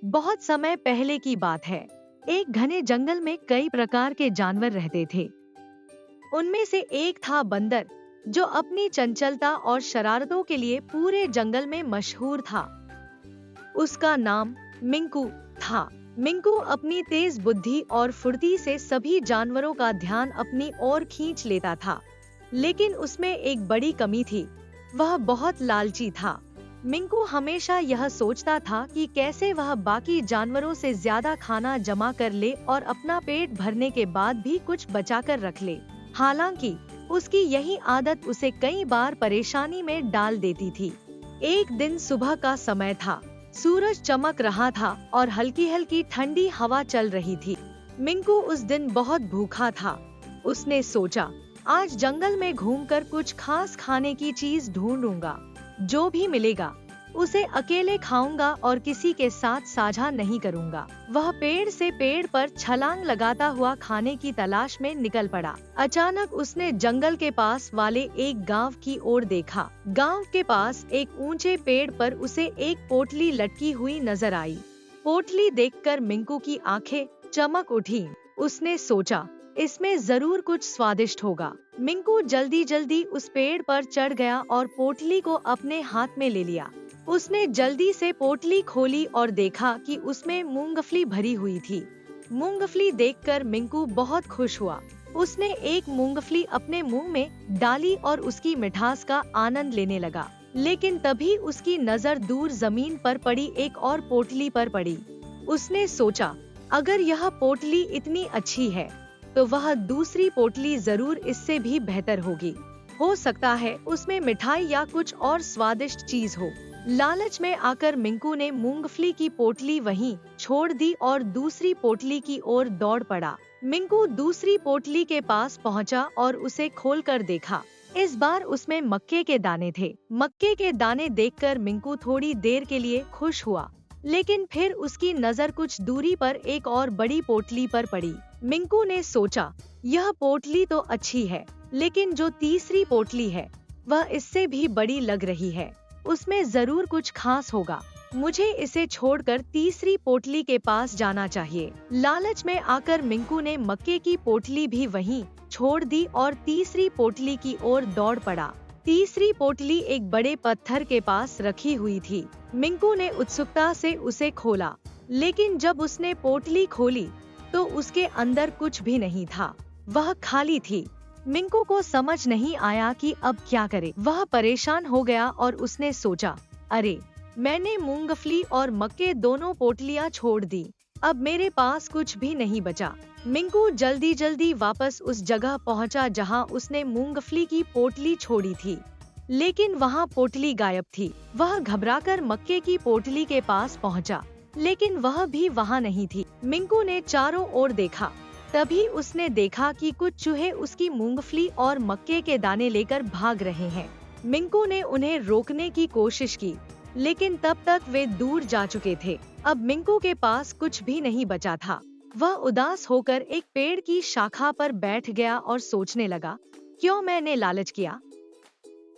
बहुत समय पहले की बात है। एक घने जंगल में कई प्रकार के जानवर रहते थे। उनमें से एक था बंदर, जो अपनी चंचलता और शरारतों के लिए पूरे जंगल में मशहूर था। उसका नाम मिंकू था। मिंकू अपनी तेज बुद्धि और फुर्ती से सभी जानवरों का ध्यान अपनी ओर खींच लेता था। लेकिन उसमें एक बड़ी कमी थी, वह बहुत लालची था। मिंकू हमेशा यह सोचता था कि कैसे वह बाकी जानवरों से ज्यादा खाना जमा कर ले और अपना पेट भरने के बाद भी कुछ बचा कर रख ले। हालांकि उसकी यही आदत उसे कई बार परेशानी में डाल देती थी। एक दिन सुबह का समय था, सूरज चमक रहा था और हल्की हल्की ठंडी हवा चल रही थी। मिंकू उस दिन बहुत भूखा था। उसने सोचा, आज जंगल में घूमकर कुछ खास खाने की चीज ढूंढूंगा। जो भी मिलेगा उसे अकेले खाऊंगा और किसी के साथ साझा नहीं करूंगा। वह पेड़ से पेड़ पर छलांग लगाता हुआ खाने की तलाश में निकल पड़ा। अचानक उसने जंगल के पास वाले एक गांव की ओर देखा। गांव के पास एक ऊंचे पेड़ पर उसे एक पोटली लटकी हुई नजर आई। पोटली देखकर मिंकू की आंखें चमक उठी। उसने सोचा, इसमें जरूर कुछ स्वादिष्ट होगा। मिंकू जल्दी जल्दी उस पेड़ पर चढ़ गया और पोटली को अपने हाथ में ले लिया। उसने जल्दी से पोटली खोली और देखा कि उसमें मूंगफली भरी हुई थी। मूंगफली देखकर मिंकू बहुत खुश हुआ। उसने एक मूंगफली अपने मुंह में डाली और उसकी मिठास का आनंद लेने लगा। लेकिन तभी उसकी नजर दूर जमीन पर पड़ी एक और पोटली पर पड़ी। उसने सोचा, अगर यह पोटली इतनी अच्छी है तो वह दूसरी पोटली जरूर इससे भी बेहतर होगी। हो सकता है उसमें मिठाई या कुछ और स्वादिष्ट चीज हो। लालच में आकर मिंकू ने मूंगफली की पोटली वहीं छोड़ दी और दूसरी पोटली की ओर दौड़ पड़ा। मिंकू दूसरी पोटली के पास पहुंचा और उसे खोलकर देखा। इस बार उसमें मक्के के दाने थे। मक्के के दाने देखकर मिंकू थोड़ी देर के लिए खुश हुआ, लेकिन फिर उसकी नजर कुछ दूरी पर एक और बड़ी पोटली पर पड़ी। मिंकू ने सोचा, यह पोटली तो अच्छी है, लेकिन जो तीसरी पोटली है वह इससे भी बड़ी लग रही है। उसमें जरूर कुछ खास होगा। मुझे इसे छोड़कर तीसरी पोटली के पास जाना चाहिए। लालच में आकर मिंकू ने मक्के की पोटली भी वहीं छोड़ दी और तीसरी पोटली की ओर दौड़ पड़ा। तीसरी पोटली एक बड़े पत्थर के पास रखी हुई थी। मिंकू ने उत्सुकता से उसे खोला, लेकिन जब उसने पोटली खोली तो उसके अंदर कुछ भी नहीं था। वह खाली थी। मिंकू को समझ नहीं आया कि अब क्या करे। वह परेशान हो गया और उसने सोचा, अरे, मैंने मूंगफली और मक्के दोनों पोटलियां छोड़ दी। अब मेरे पास कुछ भी नहीं बचा। मिंकू जल्दी जल्दी वापस उस जगह पहुंचा जहां उसने मूंगफली की पोटली छोड़ी थी, लेकिन वहां पोटली गायब थी। वह घबराकर मक्के की पोटली के पास पहुंचा, लेकिन वह भी वहां नहीं थी। मिंकू ने चारों ओर देखा। तभी उसने देखा कि कुछ चूहे उसकी मूंगफली और मक्के के दाने लेकर भाग रहे हैं। मिंकू ने उन्हें रोकने की कोशिश की, लेकिन तब तक वे दूर जा चुके थे। अब मिंकू के पास कुछ भी नहीं बचा था। वह उदास होकर एक पेड़ की शाखा पर बैठ गया और सोचने लगा, क्यों मैंने लालच किया?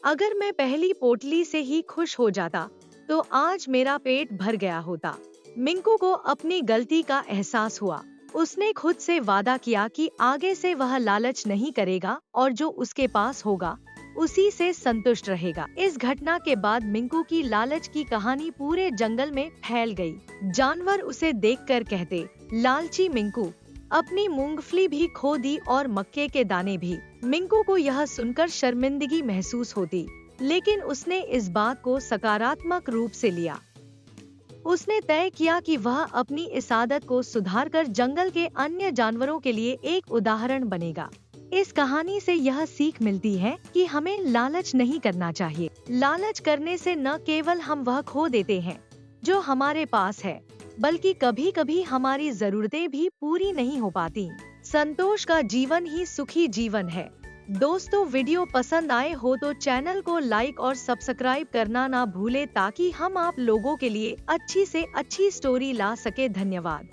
अगर मैं पहली पोटली से ही खुश हो जाता तो आज मेरा पेट भर गया होता। मिंकू को अपनी गलती का एहसास हुआ। उसने खुद से वादा किया कि आगे से वह लालच नहीं करेगा और जो उसके पास होगा उसी से संतुष्ट रहेगा। इस घटना के बाद मिंकू की लालच की कहानी पूरे जंगल में फैल गई। जानवर उसे देखकर कहते, लालची मिंकू, अपनी मूंगफली भी खो दी और मक्के के दाने भी। मिंकू को यह सुनकर शर्मिंदगी महसूस होती, लेकिन उसने इस बात को सकारात्मक रूप से लिया। उसने तय किया कि वह अपनी इस आदत को सुधारकर जंगल के अन्य जानवरों के लिए एक उदाहरण बनेगा। इस कहानी से यह सीख मिलती है कि हमें लालच नहीं करना चाहिए। लालच करने से न केवल हम वह खो देते हैं जो हमारे पास है, बल्कि कभी कभी हमारी जरूरतें भी पूरी नहीं हो पाती। संतोष का जीवन ही सुखी जीवन है। दोस्तों, वीडियो पसंद आए हो तो चैनल को लाइक और सब्सक्राइब करना ना भूले, ताकि हम आप लोगों के लिए अच्छी से अच्छी स्टोरी ला सके। धन्यवाद।